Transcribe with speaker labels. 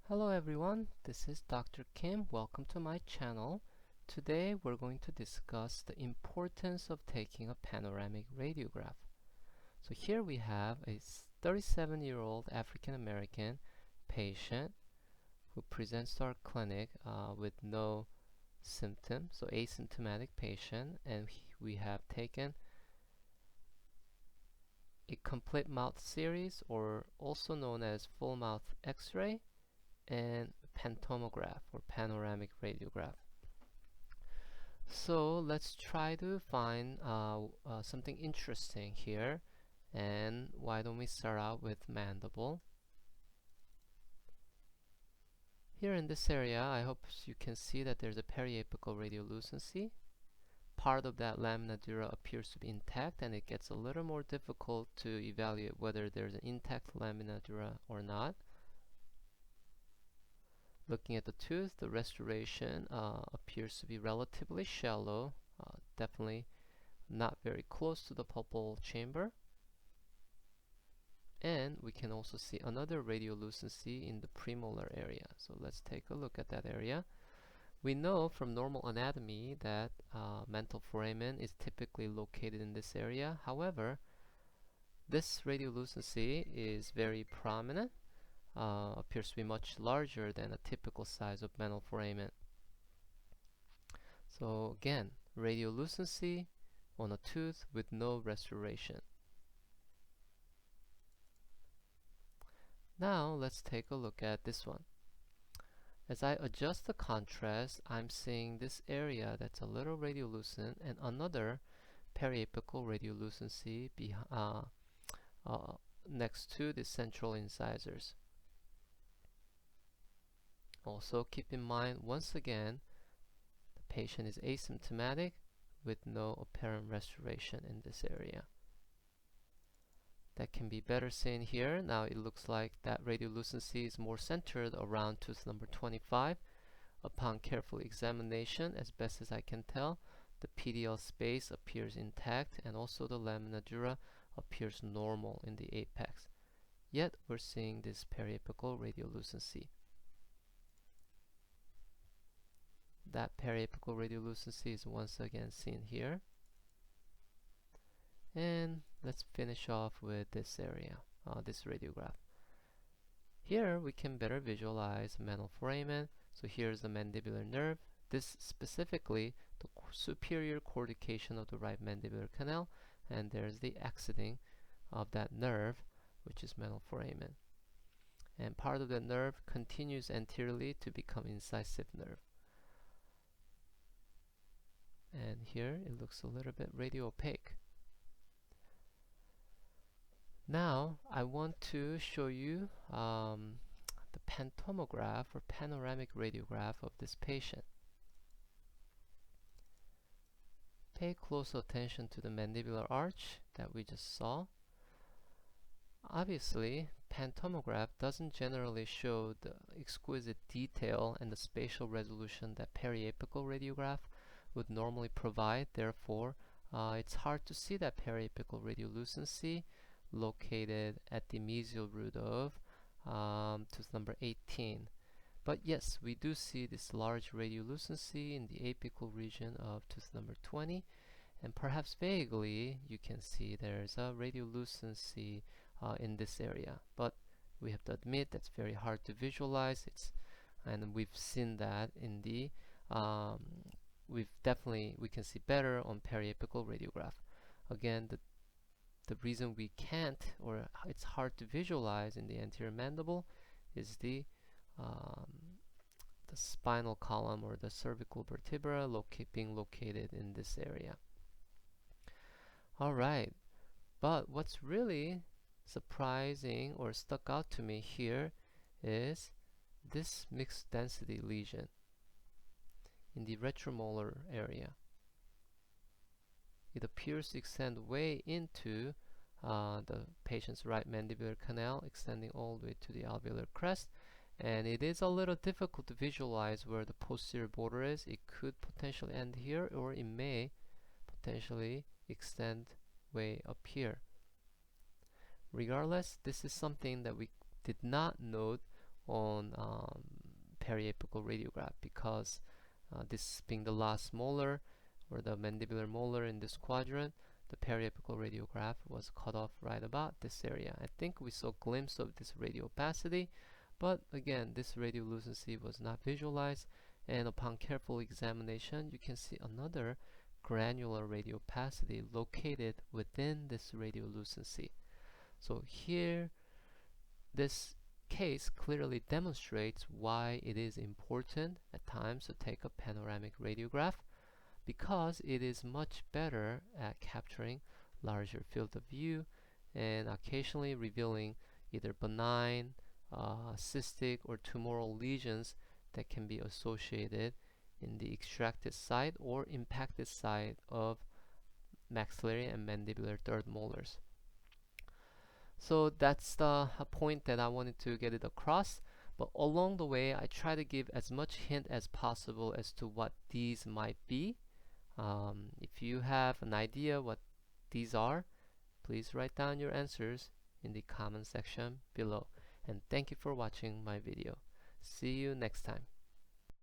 Speaker 1: Hello everyone, this is Dr. Kim. Welcome to my channel. Today we're going to discuss the importance of taking a panoramic radiograph. So here we have a 37-year-old African American patient who presents to our clinic with no symptoms, so asymptomatic patient, and we have taken a complete mouth series, or also known as full mouth x-ray, and pantomograph or panoramic radiograph. So let's try to find something interesting here, and why don't we start out with mandible. Here in this area, I hope you can see that there's a periapical radiolucency. Part of that lamina dura appears to be intact, and it gets a little more difficult to evaluate whether there's an intact lamina dura or not. Looking at the tooth, the restoration appears to be relatively shallow, definitely not very close to the pulpal chamber. And we can also see another radiolucency in the premolar area. So let's take a look at that area. We know from normal anatomy that mental foramen is typically located in this area. However, this radiolucency is very prominent. Appears to be much larger than a typical size of mental foramen. So again, radiolucency on a tooth with no restoration. Now let's take a look at this one. As I adjust the contrast, I'm seeing this area that's a little radiolucent and another periapical radiolucency next to the central incisors. Also keep in mind, once again, the patient is asymptomatic with no apparent restoration in this area. That can be better seen here. Now it looks like that radiolucency is more centered around tooth number 25. Upon careful examination, as best as I can tell, the PDL space appears intact, and also the lamina dura appears normal in the apex. Yet we're seeing this periapical radiolucency. That periapical radiolucency is once again seen here. And let's finish off with this area, this radiograph. Here we can better visualize mental foramen. So here's the mandibular nerve. This specifically the superior cortication of the right mandibular canal, and there's the exiting of that nerve, which is mental foramen. And part of the nerve continues anteriorly to become incisive nerve. And here it looks a little bit radiopaque. Now I want to show you the pantomograph or panoramic radiograph of this patient. Pay close attention to the mandibular arch that we just saw. Obviously, pantomograph doesn't generally show the exquisite detail and the spatial resolution that periapical radiograph would normally provide. Therefore, it's hard to see that periapical radiolucency located at the mesial root of tooth number 18. But yes, we do see this large radiolucency in the apical region of tooth number 20, and perhaps vaguely you can see there's a radiolucency in this area. But we have to admit that's very hard to visualize. And we've seen that in the we can see better on periapical radiograph. Again, the reason we can't, or it's hard to visualize in the anterior mandible, is the spinal column or the cervical vertebra being located in this area. Alright, but what's really surprising or stuck out to me here is this mixed density lesion in the retromolar area. It appears to extend way into the patient's right mandibular canal, extending all the way to the alveolar crest, and it is a little difficult to visualize where the posterior border is. It could potentially end here, or it may potentially extend way up here. Regardless, this is something that we did not note on periapical radiograph, because this being the last molar or the mandibular molar in this quadrant, the periapical radiograph was cut off right about this area. I think we saw a glimpse of this radiopacity, but again, this radiolucency was not visualized, and upon careful examination, you can see another granular radiopacity located within this radiolucency. So here, this case clearly demonstrates why it is important at times to take a panoramic radiograph, because it is much better at capturing larger field of view and occasionally revealing either benign, cystic, or tumoral lesions that can be associated in the extracted site or impacted site of maxillary and mandibular third molars. So that's the point that I wanted to get it across. But along the way, I try to give as much hint as possible as to what these might be. If you have an idea what these are, please write down your answers in the comment section below. And thank you for watching my video. See you next time.